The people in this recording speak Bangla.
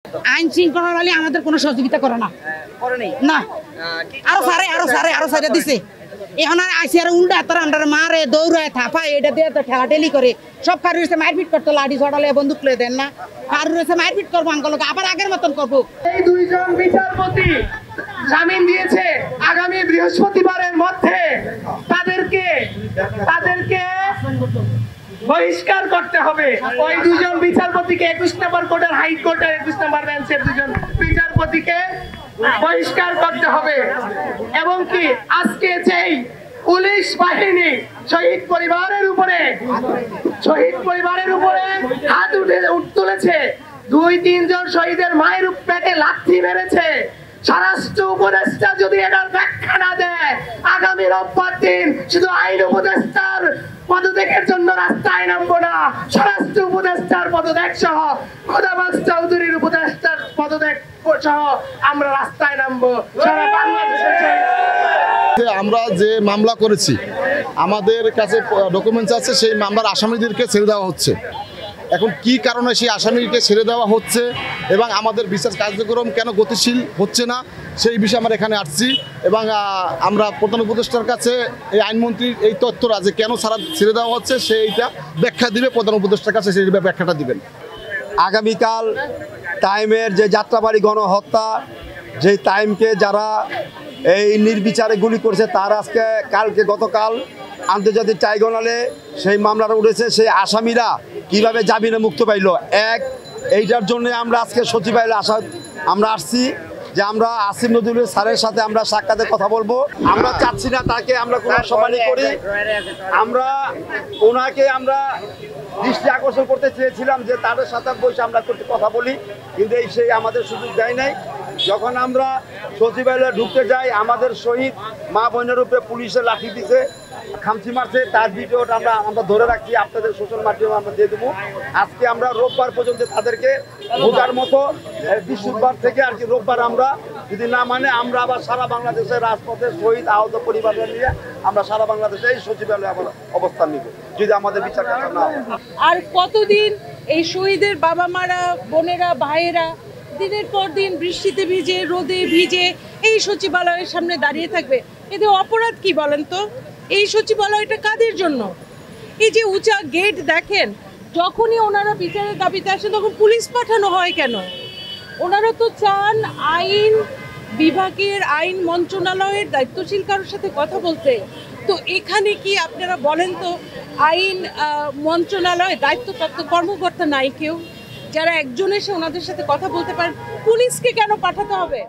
আইন শৃঙ্খলা হলে আমাদের কোনো সহযোগিতা করে না না আরো সারে দিছে এখন আর আইসি আর উল্টা তারা আন্ডারে মারে দৌড়ায় থাপায় এটা দিয়ে তো ঠেলাঠেলি করে সব কারোর এসে মারপিট করতো লাঠি ছড়ালে বন্দুক লয়ে দেন না কারোর এসে মারপিট করবো আঙ্কলকে আবার আগের মতন করবো। এই দুইজন বিচারপতি জামিন দিয়েছে আগামী বৃহস্পতিবারের মধ্যে তাদেরকে বহিষ্কার করতে হবে। ওই দুজন বিচারপতিকে 21 নম্বর কোর্টের হাইকোর্টের 21 নম্বর বেঞ্চের দুজন বিচারপতিকে বহিষ্কার করতে হবে এবং কি আজকে যেই পুলিশ বাহিনী শহীদ পরিবারের উপরে হাত তুলেছে, 2-3 জন শহীদের মায়ের পেটে লাথি মেরেছে, স্বরাষ্ট্র উপদেষ্টা যদি এটার ব্যাখ্যা না দেয় আগামী রোববার দিন শুধু আইন উপদেষ্টার পদত্যাগের জন্য রাস্তায় নামবো না, স্বরাষ্ট্র উপদেষ্টার পদত্যাগ সহ খোদাবাজ চৌধুরীর উপদেষ্টার পদত্যাগ সহ আমরা রাস্তায় নামবো সারা বাংলাদেশে। আমরা যে মামলা করেছি আমাদের কাছে ডকুমেন্টস আছে, সেই মামলার আসামিদেরকে ছেড়ে দেওয়া হচ্ছে। এখন কি কারণে সেই আসামিকে ছেড়ে দেওয়া হচ্ছে এবং আমাদের বিচার কার্যক্রম কেন গতিশীল হচ্ছে না সেই বিষয়ে আমরা এখানে আসছি এবং আমরা প্রধান উপদেষ্টার কাছে এই আইনমন্ত্রীর এই তথ্যরা যে কেন ছেড়ে দেওয়া হচ্ছে সেইটা ব্যাখ্যা দিবে, প্রধান উপদেষ্টার কাছে সেই ব্যাখ্যাটা দিবেন। আগামীকাল টাইমের যে যাত্রাবাড়ি গণহত্যা, যে টাইমকে যারা এই নির্বিচারে গুলি করছে তার আজকে গতকাল আন্তর্জাতিক ট্রাইব্যুনালে সেই মামলাটা উঠেছে, সেই আসামিরা কিভাবে জামিনে মুক্ত পাইল। এইটার জন্য আমরা আজকে সচিবালয়ে আমরা আসছি যে আমরা আসিফ নজরুল স্যারের সাথে আমরা সাক্ষাতে কথা বলবো। আমরা চাচ্ছি না তাকে আমরা কোনো সম্মানই করি, আমরা ওনাকে আমরা দৃষ্টি আকর্ষণ করতে চেয়েছিলাম যে তাদের সাথে বসে আমরা কথা বলি, কিন্তু সেই আমাদের সুযোগ দেয় নাই। যখন আমরা সচিবালয়ে ঢুকতে যাই আমাদের শহীদ মা বোনের উপরে পুলিশের লাঠি দিছে, খামচি মারছে, তার ভিডিওটা আমরা ধরে রাখছি, আপনাদের সোশ্যাল মাধ্যমে আমরা দিয়ে দেবো। আজকে আমরা রোববার পর্যন্ত তাদেরকে বোঝার মতো বৃহস্পতিবার থেকে আর কি রোববার আমরা যদি না মানে আমরা আবার সারা বাংলাদেশের রাজপথে শহীদ আহত পরিবারের নিয়ে আমরা সারা বাংলাদেশে এই সচিবালয়ে আবার অবস্থান নিব যদি আমাদের বিচার না হয়। আর কতদিন এই শহীদের বাবা মারা, বোনেরা, ভাইয়েরা দিনের পর দিন বৃষ্টিতে ভিজে, রোদে ভিজে এই সচিবালয়ের সামনে দাঁড়িয়ে থাকবে? এদের অপরাধ কি বলেন তো? এই সচিবালয়টা কাদের জন্য? এই যে উঁচা গেট দেখেন, যখনই ওনারা বিচারের দাবিতে আসে তখন পুলিশ পাঠানো হয় কেন? ওনারা তো চান আইন বিভাগের, আইন মন্ত্রণালয়ের দায়িত্বশীল কারোর সাথে কথা বলতে। তো এখানে কি আপনারা বলেন তো আইন মন্ত্রণালয়ে দায়িত্বপ্রাপ্ত কর্মকর্তা নাই কেউ যারা একজন এসে ওনাদের সাথে কথা বলতে পারেন? পুলিশকে কেন পাঠাতে হবে?